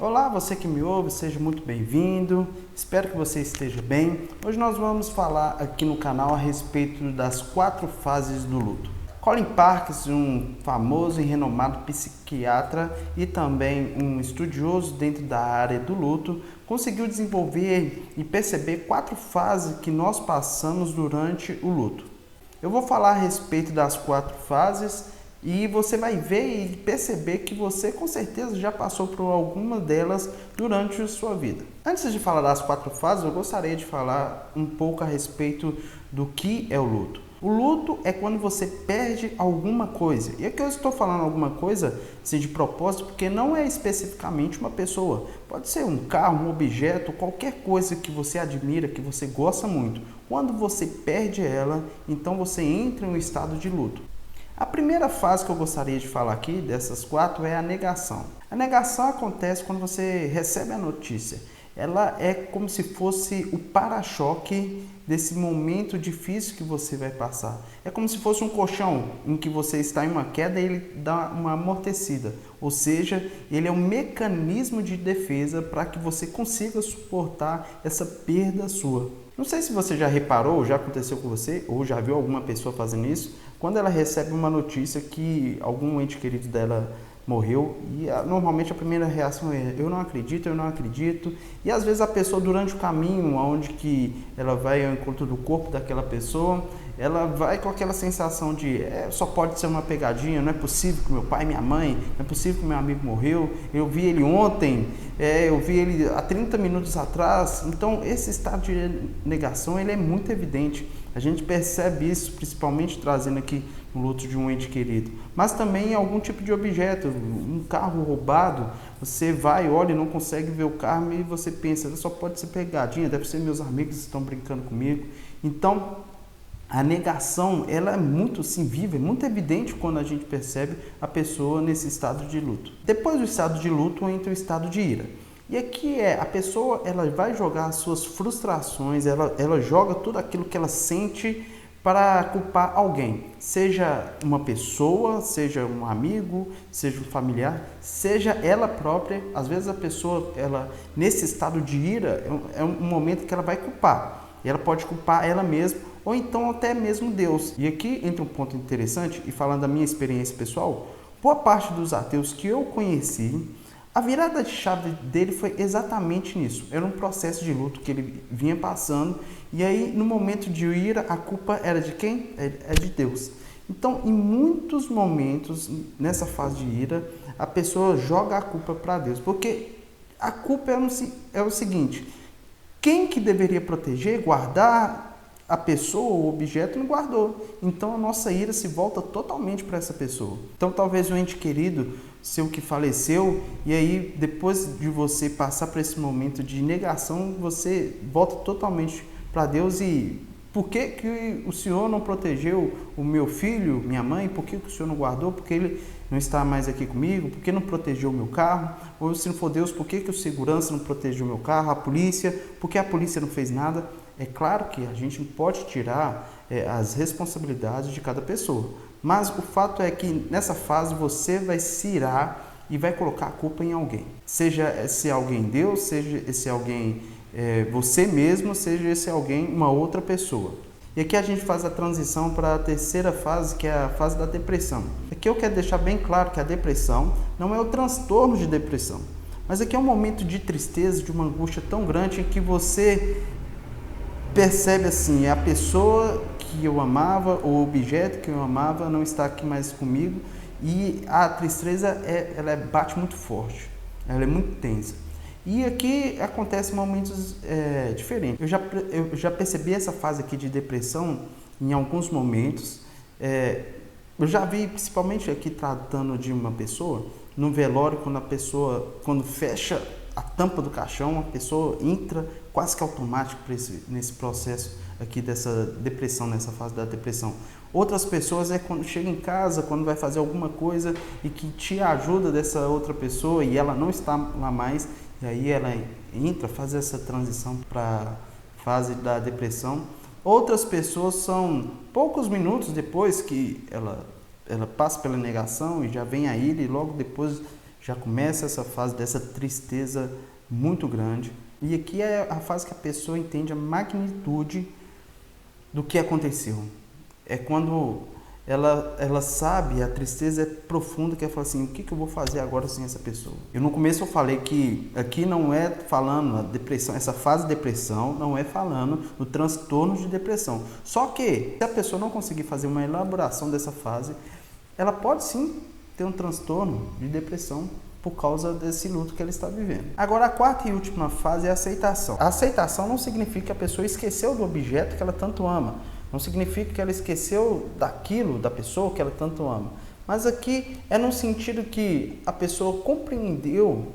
Olá, você que me ouve, seja muito bem-vindo. Espero que você esteja bem. Hoje nós vamos falar aqui no canal a respeito das 4 fases do luto. Colin Parkes, um famoso e renomado psiquiatra e também um estudioso dentro da área do luto, conseguiu desenvolver e perceber 4 fases que nós passamos durante o luto. Eu vou falar a respeito das 4 fases e você vai ver e perceber que você com certeza já passou por alguma delas durante a sua vida. Antes de falar das 4 fases, eu gostaria de falar um pouco a respeito do que é o luto. O luto é quando você perde alguma coisa. E aqui eu estou falando alguma coisa assim, de propósito, porque não é especificamente uma pessoa. Pode ser um carro, um objeto, qualquer coisa que você admira, que você gosta muito. Quando você perde ela, então você entra em um estado de luto. A primeira fase que eu gostaria de falar aqui, dessas 4, é a negação. A negação acontece quando você recebe a notícia. Ela é como se fosse o para-choque desse momento difícil que você vai passar. É como se fosse um colchão em que você está em uma queda e ele dá uma amortecida. Ou seja, ele é um mecanismo de defesa para que você consiga suportar essa perda sua. Não sei se você já reparou, já aconteceu com você, ou já viu alguma pessoa fazendo isso, quando ela recebe uma notícia que algum ente querido dela morreu, e normalmente a primeira reação é eu não acredito, e às vezes a pessoa durante o caminho, onde que ela vai ao encontro do corpo daquela pessoa, ela vai com aquela sensação de só pode ser uma pegadinha, não é possível que meu pai, minha mãe, não é possível que meu amigo morreu, eu vi ele ontem, eu vi ele há 30 minutos atrás. Então esse estado de negação ele é muito evidente, a gente percebe isso principalmente trazendo aqui o luto de um ente querido, mas também algum tipo de objeto, um carro roubado, você vai, olha e não consegue ver o carro e você pensa, só pode ser pegadinha, deve ser meus amigos que estão brincando comigo. Então a negação, ela é muito sim, viva, é muito evidente quando a gente percebe a pessoa nesse estado de luto. Depois do estado de luto, entra o estado de ira. E aqui a pessoa ela vai jogar as suas frustrações, ela joga tudo aquilo que ela sente para culpar alguém. Seja uma pessoa, seja um amigo, seja um familiar, seja ela própria. Às vezes a pessoa, ela nesse estado de ira, é um momento que ela vai culpar. E ela pode culpar ela mesma ou então até mesmo Deus. E aqui entra um ponto interessante, e falando da minha experiência pessoal, boa parte dos ateus que eu conheci, a virada de chave dele foi exatamente nisso. Era um processo de luto que ele vinha passando, e aí no momento de ira, a culpa era de quem? É de Deus. Então, em muitos momentos, nessa fase de ira, a pessoa joga a culpa para Deus, porque a culpa é o seguinte: quem que deveria proteger, guardar a pessoa ou o objeto não guardou. Então a nossa ira se volta totalmente para essa pessoa. Então talvez um ente querido seu que faleceu, e aí depois de você passar por esse momento de negação, você volta totalmente para Deus e por que que o Senhor não protegeu o meu filho, minha mãe? Por que o Senhor não guardou? Porque ele não está mais aqui comigo? Por que não protegeu o meu carro? Ou se não for Deus, por que que o segurança não protegeu o meu carro? A polícia? Por que a polícia não fez nada? É claro que a gente não pode tirar as responsabilidades de cada pessoa, mas o fato é que nessa fase você vai se irar e vai colocar a culpa em alguém. Seja esse alguém Deus, seja esse alguém você mesmo, seja esse alguém uma outra pessoa. E aqui a gente faz a transição para a terceira fase, que é a fase da depressão. Aqui eu quero deixar bem claro que a depressão não é o transtorno de depressão, mas aqui é um momento de tristeza, de uma angústia tão grande em que você percebe assim, a pessoa que eu amava, o objeto que eu amava não está aqui mais comigo, e a tristeza ela bate muito forte, ela é muito tensa. E aqui acontecem momentos diferentes. Eu já percebi essa fase aqui de depressão em alguns momentos. Eu já vi, principalmente aqui tratando de uma pessoa, no velório, quando fecha a tampa do caixão, a pessoa entra quase que automático nesse processo aqui dessa depressão, nessa fase da depressão. Outras pessoas quando chega em casa, quando vai fazer alguma coisa e que te ajuda dessa outra pessoa e ela não está lá mais, e aí ela entra, faz essa transição para a fase da depressão. Outras pessoas são poucos minutos depois que ela passa pela negação e já vem a ira, e logo depois já começa essa fase dessa tristeza muito grande. E aqui é a fase que a pessoa entende a magnitude do que aconteceu. É quando ela sabe, a tristeza é profunda, que ela fala assim, o que eu vou fazer agora sem essa pessoa? Eu no começo eu falei que aqui não é falando a depressão, essa fase de depressão não é falando no transtorno de depressão. Só que se a pessoa não conseguir fazer uma elaboração dessa fase, ela pode sim ter um transtorno de depressão por causa desse luto que ela está vivendo. Agora, a quarta e última fase é a aceitação. A aceitação não significa que a pessoa esqueceu do objeto que ela tanto ama. Não significa que ela esqueceu daquilo, da pessoa que ela tanto ama. Mas aqui é no sentido que a pessoa compreendeu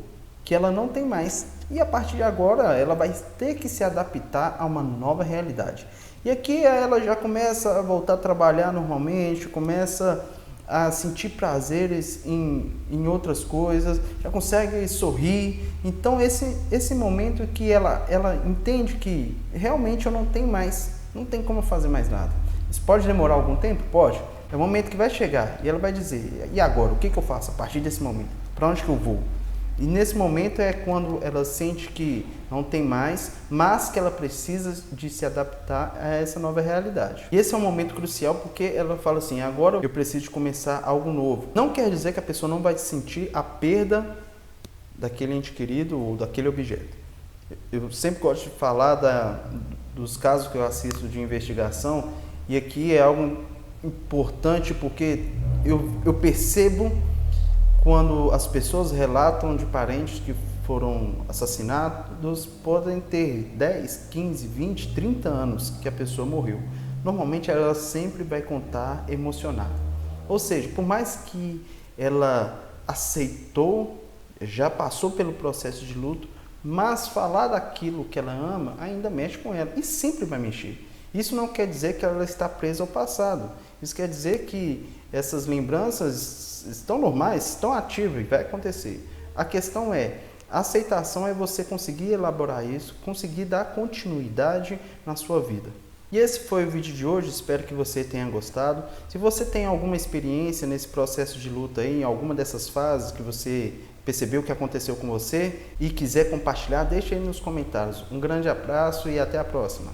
que ela não tem mais. E a partir de agora, ela vai ter que se adaptar a uma nova realidade. E aqui ela já começa a voltar a trabalhar normalmente, começa a sentir prazeres em outras coisas, já consegue sorrir. Então esse momento que ela entende que realmente eu não tenho mais, não tem como fazer mais nada. Isso pode demorar algum tempo? Pode. É o momento que vai chegar e ela vai dizer, e agora? O que eu faço a partir desse momento? Para onde que eu vou? E nesse momento é quando ela sente que não tem mais, mas que ela precisa de se adaptar a essa nova realidade. E esse é um momento crucial porque ela fala assim, agora eu preciso de começar algo novo. Não quer dizer que a pessoa não vai sentir a perda daquele ente querido ou daquele objeto. Eu sempre gosto de falar dos casos que eu assisto de investigação, e aqui é algo importante porque eu percebo quando as pessoas relatam de parentes que foram assassinados, podem ter 10, 15, 20, 30 anos que a pessoa morreu. Normalmente ela sempre vai contar emocionada. Ou seja, por mais que ela aceitou, já passou pelo processo de luto, mas falar daquilo que ela ama ainda mexe com ela e sempre vai mexer. Isso não quer dizer que ela está presa ao passado. Isso quer dizer que essas lembranças estão normais, estão ativas e vai acontecer. A questão é, a aceitação é você conseguir elaborar isso, conseguir dar continuidade na sua vida. E esse foi o vídeo de hoje, espero que você tenha gostado. Se você tem alguma experiência nesse processo de luta aí, em alguma dessas fases que você percebeu o que aconteceu com você e quiser compartilhar, deixe aí nos comentários. Um grande abraço e até a próxima.